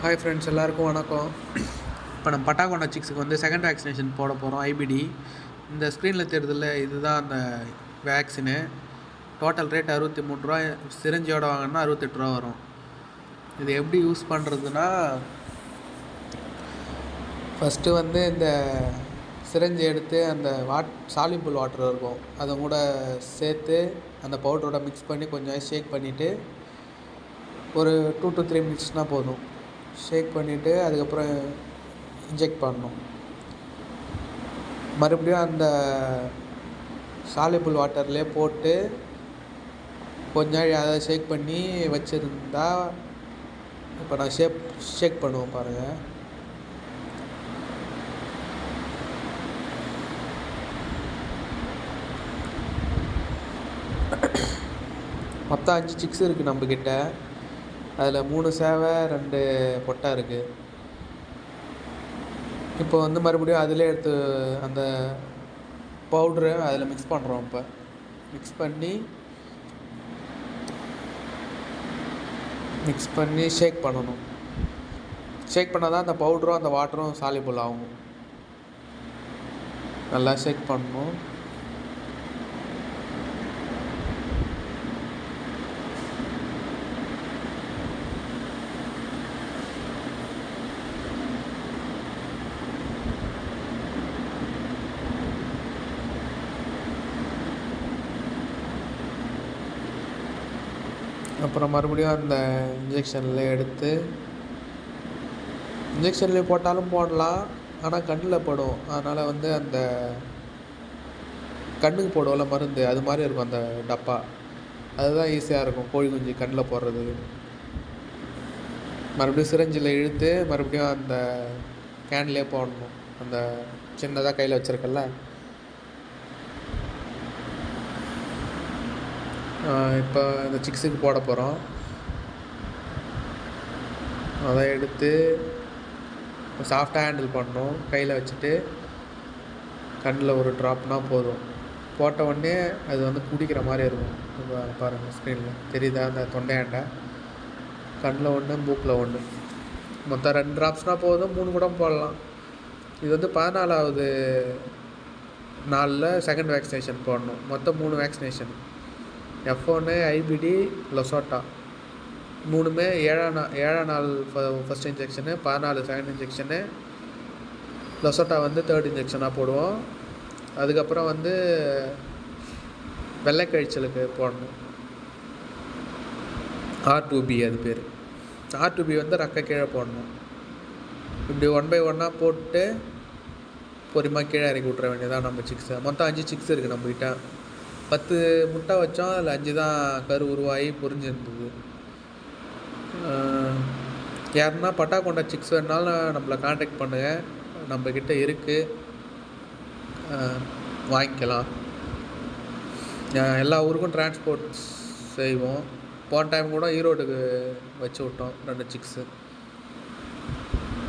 Hi friends, எல்லாருக்கும் வணக்கம். இப்போ நம்ம பட்டாக்கோண்டா சிக்ஸுக்கு வந்து செகண்ட் வேக்சினேஷன் போட போகிறோம். ஐபிடி இந்த ஸ்க்ரீனில் தெரியுதுல்ல, இதுதான் அந்த வேக்சினு. டோட்டல் ரேட் 63 ரூபா. சிரஞ்சியோட வாங்கினா 68 ரூபா வரும். இது எப்படி யூஸ் பண்ணுறதுன்னா, ஃபஸ்ட்டு வந்து இந்த சிரஞ்சி எடுத்து அந்த சால்யூபிள் வாட்டர் இருக்கும், அதை கூட சேர்த்து அந்த பவுடரோட மிக்ஸ் பண்ணி கொஞ்சம் ஷேக் பண்ணிவிட்டு ஒரு 2 to 3 மினிட்ஸ்னால் போதும். ஷேக் பண்ணிவிட்டு அதுக்கப்புறம் இன்ஜெக்ட் பண்ணணும். மறுபடியும் அந்த சால்யூபிள் வாட்டர்லேயே போட்டு கொஞ்சம் அதை ஷேக் பண்ணி வச்சுருந்தா, இப்போ நான் ஷேக் பண்ணுவோம் பாருங்கள். மொத்தம் 5 சிக்ஸ் இருக்குது நம்மக்கிட்ட. அதில் 3 சேவை 2 பொட்டை இருக்குது. இப்போ வந்து மறுபடியும் அதிலே எடுத்து அந்த பவுட்ரு அதில் மிக்ஸ் பண்ணுறோம். இப்போ மிக்ஸ் பண்ணி ஷேக் பண்ணணும். ஷேக் பண்ணால் தான் அந்த பவுடரும் அந்த வாட்டரும் சால்யூபிள் ஆகும். நல்லா ஷேக் பண்ணணும். அப்புறம் மறுபடியும் அந்த இன்ஜெக்ஷன்லேயே போட்டாலும் போடலாம், ஆனால் கண்ணில் படும். அதனால் வந்து அந்த கண்ணுக்கு போடுவோம்ல மருந்து, அது மாதிரி இருக்கும் அந்த டப்பா. அதுதான் ஈஸியாக இருக்கும் கோழி குஞ்சு கண்ணில் போடுறதுக்கு. மறுபடியும் சிரஞ்சில் இழுத்து மறுபடியும் அந்த கேன்லேயே போடணும். அந்த சின்னதாக கையில் வச்சுருக்கல, இப்போ இந்த சிக்ஸுக்கு போட போகிறோம். அதை எடுத்து சாஃப்டாக ஹேண்டில் பண்ணணும். கையில் வச்சுட்டு கண்ணில் ஒரு ட்ராப்னால் போதும். போட்ட உடனே அது வந்து குடிக்கிற மாதிரி இருக்கும். பாருங்கள், ஸ்க்ரீனில் தெரியுதா? அந்த தொண்டையாண்டை கண்ணில் 1, மூக்கில் 1, மொத்தம் 2 ட்ராப்ஸ்னால் போதும். 3 கூட போடலாம். இது வந்து 14வது நாளில் செகண்ட் வேக்சினேஷன் போடணும். மொத்தம் 3 வேக்சினேஷன். F1, ஐபிடி, லொசோட்டா, 3மே 7ஆம் நாள் ஃபஸ்ட் இன்ஜெக்ஷனு, 14 செகண்ட் இன்ஜெக்ஷனு. லொசோட்டா வந்து 3rd இன்ஜெக்ஷனாக போடுவோம். அதுக்கப்புறம் வந்து வெள்ளைக்கழிச்சலுக்கு போடணும். R2B அது பேர். R2B வந்து ரெக்கை கீழே போடணும். இப்படி 1 by 1 போட்டு பொறுமையாக கீழே இறக்கி விட்ற வேண்டியதான் நம்ம சிக்ஸை. மொத்தம் 5 சிக்ஸ் இருக்குது நம்மக்கிட்ட. 10 முட்டை வச்சோம், அதில் 5 தான் கரு உருவாகி பொரிஞ்சிருந்தது. யாருன்னா பட்டாக்கோண்டா சிக்ஸ் வேணுனாலும் நம்மளை காண்டாக்ட் பண்ணுங்கள், நம்மக்கிட்ட இருக்குது, வாங்கிக்கலாம். எல்லா ஊருக்கும் டிரான்ஸ்போர்ட் செய்வோம். போன டைம் கூட ஈரோடுக்கு வச்சு விட்டோம் 2 சிக்ஸு.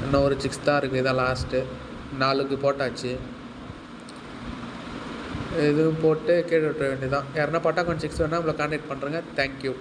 இன்னும் ஒரு 6 தான் இருக்குது. இதான் லாஸ்ட்டு. 4க்கு போட்டாச்சு. இது போட்டு கேட்டு விட்டுற வேண்டியதான். யாருன்னா பட்டாக்கோண்டா சிக்ஸ் வேணால் நம்மளை காண்டாக்ட் பண்ணுறேங்க. தேங்க்யூ.